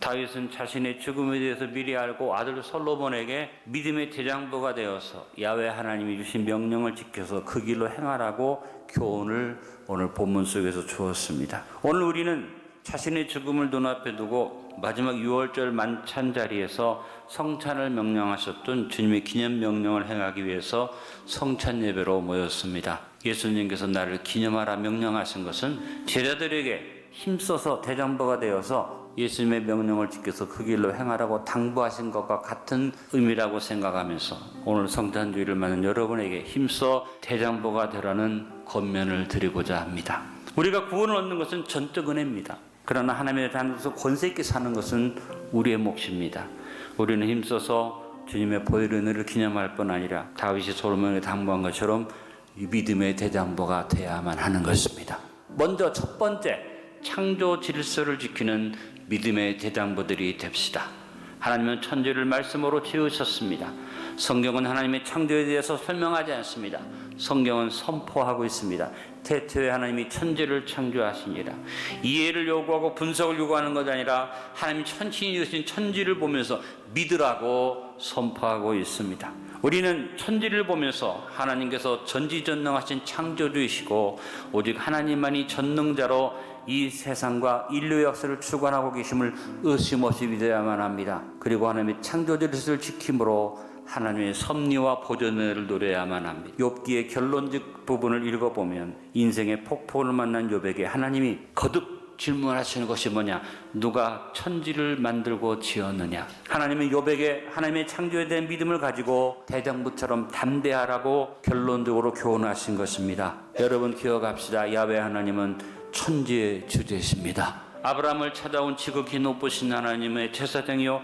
다윗은 자신의 죽음에 대해서 미리 알고 아들 솔로몬에게 믿음의 대장부가 되어서 야훼 하나님이 주신 명령을 지켜서 그 길로 행하라고 교훈을 오늘 본문 속에서 주었습니다. 오늘 우리는 자신의 죽음을 눈앞에 두고 마지막 6월절 만찬 자리에서 성찬을 명령하셨던 주님의 기념 명령을 행하기 위해서 성찬 예배로 모였습니다. 예수님께서 나를 기념하라 명령하신 것은 제자들에게 힘써서 대장부가 되어서 예수님의 명령을 지켜서 그 길로 행하라고 당부하신 것과 같은 의미라고 생각하면서 오늘 성찬주의를 맞는 여러분에게 힘써 대장부가 되라는 권면을 드리고자 합니다. 우리가 구원을 얻는 것은 전적 은혜입니다. 그러나 하나님의 자녀로서 권세 있게 사는 것은 우리의 몫입니다. 우리는 힘써서 주님의 보혈의 은혜를 기념할 뿐 아니라 다윗이 솔로몬에게 당부한 것처럼 믿음의 대장부가 되어야만 하는 것입니다. 먼저 첫 번째, 창조 질서를 지키는 믿음의 대장부들이 됩시다. 하나님은 천지를 말씀으로 지으셨습니다. 성경은 하나님의 창조에 대해서 설명하지 않습니다. 성경은 선포하고 있습니다. 태초에 하나님이 천지를 창조하시니라. 이해를 요구하고 분석을 요구하는 것이 아니라 하나님 천신이 되신 천지를 보면서 믿으라고 선포하고 있습니다. 우리는 천지를 보면서 하나님께서 전지전능하신 창조주이시고 오직 하나님만이 전능자로 이 세상과 인류의 역사를 주관하고 계심을 의심 없이 믿어야만 합니다. 그리고 하나님의 창조 질서를 지킴으로 하나님의 섭리와 보존을 노려야만 합니다. 욥기의 결론적 부분을 읽어보면 인생의 폭풍을 만난 욥에게 하나님이 거듭 질문하시는 것이 뭐냐? 누가 천지를 만들고 지었느냐? 하나님은 욥에게 하나님의 창조에 대한 믿음을 가지고 대장부처럼 담대하라고 결론적으로 교훈하신 것입니다. 여러분 기억합시다. 야훼 하나님은 천지의 주제십니다. 아브라함을 찾아온 지극히 높으신 하나님의 제사장이요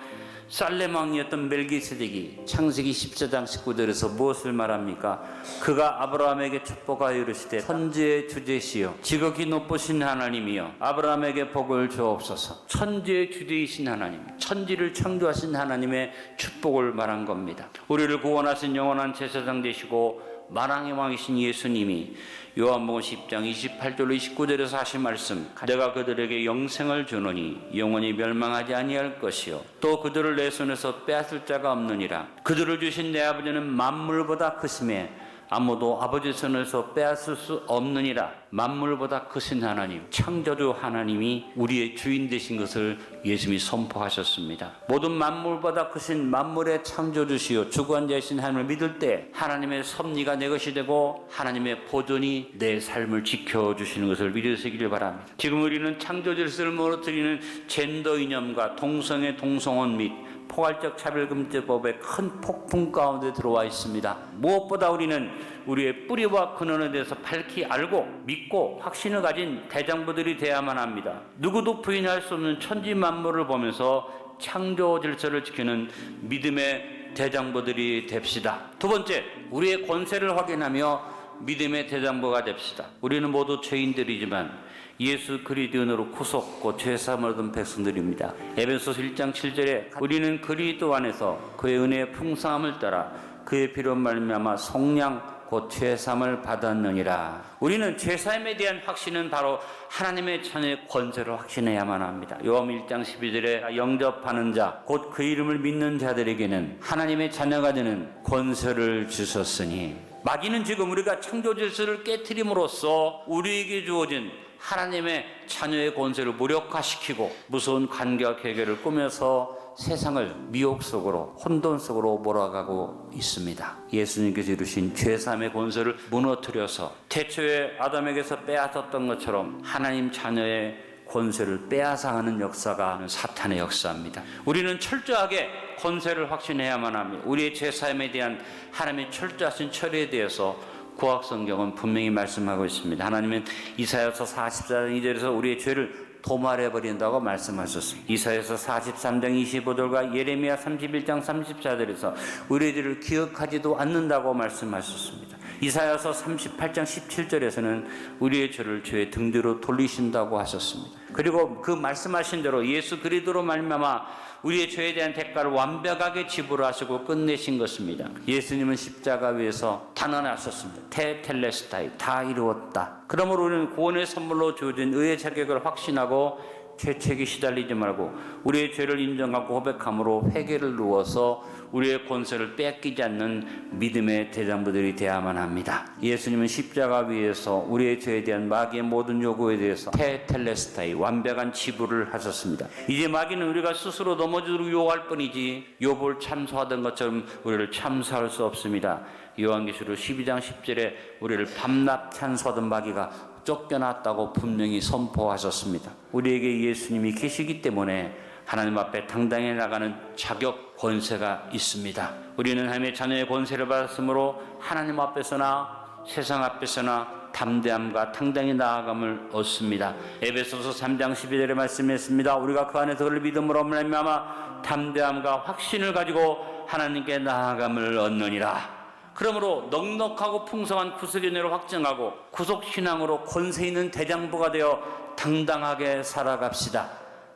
살렘 왕이었던 멜기세덱이 창세기 14장 19절에서 무엇을 말합니까? 그가 아브라함에게 축복하여 이르시되 천지의 주제시여 지극히 높으신 하나님이여 아브라함에게 복을 주옵소서. 천지의 주제이신 하나님, 천지를 창조하신 하나님의 축복을 말한 겁니다. 우리를 구원하신 영원한 제사장 되시고 만왕의 왕이신 예수님이 요한복음 10장 28절로 29절에서 하신 말씀, 내가 그들에게 영생을 주노니 영원히 멸망하지 아니할 것이요 또 그들을 내 손에서 빼앗을 자가 없느니라. 그들을 주신 내 아버지는 만물보다 크심에 아무도 아버지 손에서 빼앗을 수 없느니라. 만물보다 크신 하나님, 창조주 하나님이 우리의 주인 되신 것을 예수님이 선포하셨습니다. 모든 만물보다 크신 만물의 창조주시요 주관자이신 하나님을 믿을 때 하나님의 섭리가 내 것이 되고 하나님의 보존이 내 삶을 지켜주시는 것을 믿으시길 바랍니다. 지금 우리는 창조 질서를 무너뜨리는 젠더 이념과 동성애 동성혼 및 포괄적 차별금지법의 큰 폭풍 가운데 들어와 있습니다. 무엇보다 우리는 우리의 뿌리와 근원에 대해서 밝히 알고 믿고 확신을 가진 대장부들이 되어야만 합니다. 누구도 부인할 수 없는 천지 만물을 보면서 창조 질서를 지키는 믿음의 대장부들이 됩시다. 두 번째, 우리의 권세를 확인하며 믿음의 대장부가 됩시다. 우리는 모두 죄인들이지만 예수 그리스도인으로 구속고 죄사함을 얻은 백성들입니다. 에베소서 1장 7절에 우리는 그리스도 안에서 그의 은혜의 풍성함을 따라 그의 피로 말미암아 속량 곧 죄사함을 받았느니라. 우리는 죄사함에 대한 확신은 바로 하나님의 자녀의 권세를 확신해야만 합니다. 요한복음 1장 12절에 영접하는 자 곧 그 이름을 믿는 자들에게는 하나님의 자녀가 되는 권세를 주셨으니, 마귀는 지금 우리가 창조 질서를 깨트림으로써 우리에게 주어진 하나님의 자녀의 권세를 무력화시키고 무서운 관계와 계획을 꾸며서 세상을 미혹 속으로 혼돈 속으로 몰아가고 있습니다. 예수님께서 이루신 죄사함의 권세를 무너뜨려서 태초에 아담에게서 빼앗았던 것처럼 하나님 자녀의 권세를 빼앗아가는 역사가 사탄의 역사입니다. 우리는 철저하게 권세를 확신해야만 합니다. 우리의 죄사함에 대한 하나님의 철저하신 처리에 대해서 구약성경은 분명히 말씀하고 있습니다. 하나님은 이사야서 44장 2절에서 우리의 죄를 도말해버린다고 말씀하셨습니다. 이사야서 43장 25절과 예레미야 31장 34절에서 우리의 죄를 기억하지도 않는다고 말씀하셨습니다. 이사야서 38장 17절에서는 우리의 죄를 죄의 등 뒤로 돌리신다고 하셨습니다. 그리고 그 말씀하신 대로 예수 그리스도로 말미암아 우리의 죄에 대한 대가를 완벽하게 지불하시고 끝내신 것입니다. 예수님은 십자가 위에서 단언하셨습니다. 테텔레스타이, 다 이루었다. 그러므로 우리는 구원의 선물로 주어진 의의 자격을 확신하고 죄책에 시달리지 말고 우리의 죄를 인정하고 고백함으로 회개를 누워서 우리의 권세를 뺏기지 않는 믿음의 대장부들이 되어야만 합니다. 예수님은 십자가 위에서 우리의 죄에 대한 마귀의 모든 요구에 대해서 테텔레스타이 완벽한 지불을 하셨습니다. 이제 마귀는 우리가 스스로 넘어지도록 유혹할 뿐이지 욥을 참소하던 것처럼 우리를 참소할 수 없습니다. 요한계시록 12장 10절에 우리를 밤낮 찬소하던 마귀가 쫓겨났다고 분명히 선포하셨습니다. 우리에게 예수님이 계시기 때문에 하나님 앞에 당당히 나가는 자격, 권세가 있습니다. 우리는 하나님의 자녀의 권세를 받았으므로 하나님 앞에서나 세상 앞에서나 담대함과 당당히 나아감을 얻습니다. 에베소서 3장 12절에 말씀했습니다. 우리가 그 안에서 그를 믿음으로 말미암아 담대함과 확신을 가지고 하나님께 나아감을 얻느니라. 그러므로 넉넉하고 풍성한 구속의 은혜를 확증하고 구속신앙으로 권세 있는 대장부가 되어 당당하게 살아갑시다.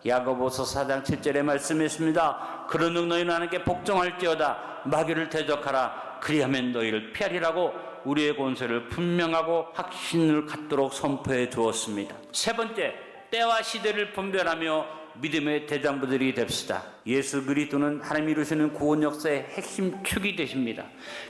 야고보서 4장 7절에 말씀했습니다. 그러므로 너희는 하나님께 복종할지어다 마귀를 대적하라 그리하면 너희를 피하리라고 우리의 권세를 분명하고 확신을 갖도록 선포해 주었습니다. 세 번째, 때와 시대를 분별하며 믿음의 대장부들이 됩시다. 예수 그리스도는 하나님이 이루시는 구원 역사의 핵심 축이 되십니다.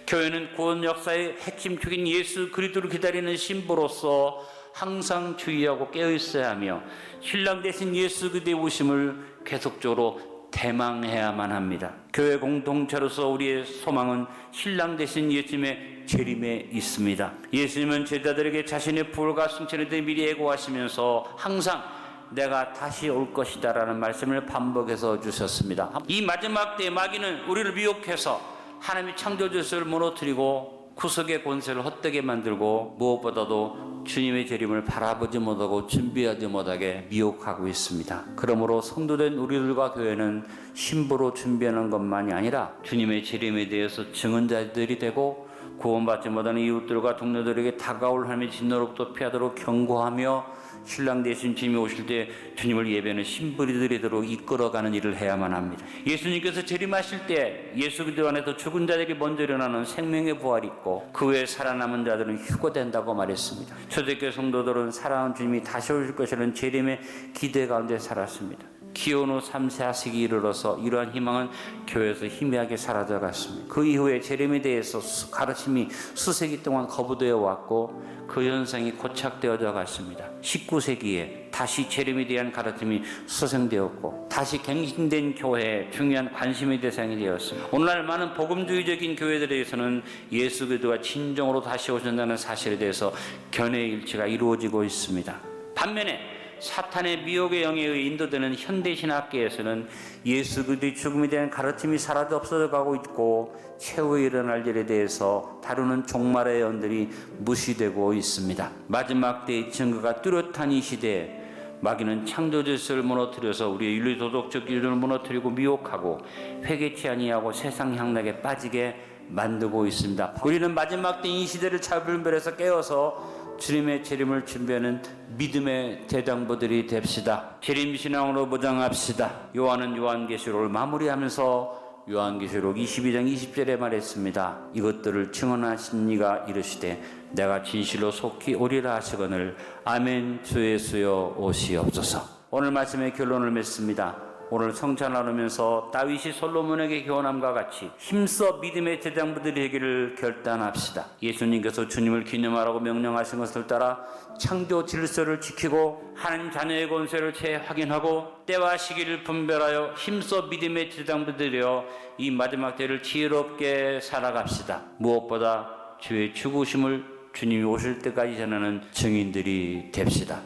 교회는 구원 역사의 핵심 축인 예수 그리스도를 기다리는 신부로서 항상 주의하고 깨어 있어야 하며 신랑 되신 예수 그리스도의 오심을 계속적으로 대망해야만 합니다. 교회 공동체로서 우리의 소망은 신랑 되신 예수님의 재림에 있습니다. 예수님은 제자들에게 자신의 부활과 승천에 대해 미리 예고하시면서 항상 내가 다시 올 것이다 라는 말씀을 반복해서 주셨습니다. 이 마지막 때에 마귀는 우리를 미혹해서 하나님의 창조주를 무너뜨리고 구속의 권세를 헛되게 만들고 무엇보다도 주님의 재림을 바라보지 못하고 준비하지 못하게 미혹하고 있습니다. 그러므로 성도된 우리들과 교회는 신부로 준비하는 것만이 아니라 주님의 재림에 대해서 증언자들이 되고 구원받지 못하는 이웃들과 동료들에게 다가올 하나님의 진노로부터 피하도록 경고하며 신랑 되신 주님이 오실 때 주님을 예배하는 신부들이 되도록 이끌어가는 일을 해야만 합니다. 예수님께서 재림하실 때 예수 그리스도 안에서 죽은 자들이 먼저 일어나는 생명의 부활이 있고 그 외에 살아남은 자들은 휴거된다고 말했습니다. 초대교회 성도들은 살아난 주님이 다시 오실 것이라는 재림의 기대 가운데 살았습니다. 기원 후 3,4세기 이르러서 이러한 희망은 교회에서 희미하게 사라져갔습니다. 그 이후에 재림에 대해서 가르침이 수세기 동안 거부되어 왔고 그 현상이 고착되어져 갔습니다. 19세기에 다시 재림에 대한 가르침이 수생되었고 다시 갱신된 교회의 중요한 관심의 대상이 되었습니다. 오늘날 많은 복음주의적인 교회들에서는 예수 그리스도가 진정으로 다시 오신다는 사실에 대해서 견해 일치가 이루어지고 있습니다. 반면에 사탄의 미혹의 영에 의해 인도되는 현대신학계에서는 예수 그리스도의 죽음에 대한 가르침이 사라져 없어져 가고 있고 최후에 일어날 일에 대해서 다루는 종말의 예언들이 무시되고 있습니다. 마지막 때의 증거가 뚜렷한 이 시대에 마귀는 창조 질서를 무너뜨려서 우리의 윤리 도덕적 기준을 무너뜨리고 미혹하고 회개치 아니하고 세상 향락에 빠지게 만들고 있습니다. 우리는 마지막 때 이 시대를 잘 분별해서 깨어서 주님의 재림을 준비하는 믿음의 대장부들이 됩시다. 재림신앙으로 보장합시다. 요한은 요한계시록을 마무리하면서 요한계시록 22장 20절에 말했습니다. 이것들을 증언하신 이가 이르시되 내가 진실로 속히 오리라 하시거늘 아멘 주 예수여 오시옵소서. 오늘 말씀의 결론을 맺습니다. 오늘 성찬 나누면서 다윗이 솔로몬에게 교훈함과 같이 힘써 믿음의 대장부들이 되기를 결단합시다. 예수님께서 주님을 기념하라고 명령하신 것을 따라 창조 질서를 지키고 하나님 자녀의 권세를 재확인하고 때와 시기를 분별하여 힘써 믿음의 대장부들이 되어 이 마지막 때를 지혜롭게 살아갑시다. 무엇보다 주의 죽으심을 주님이 오실 때까지 전하는 증인들이 됩시다.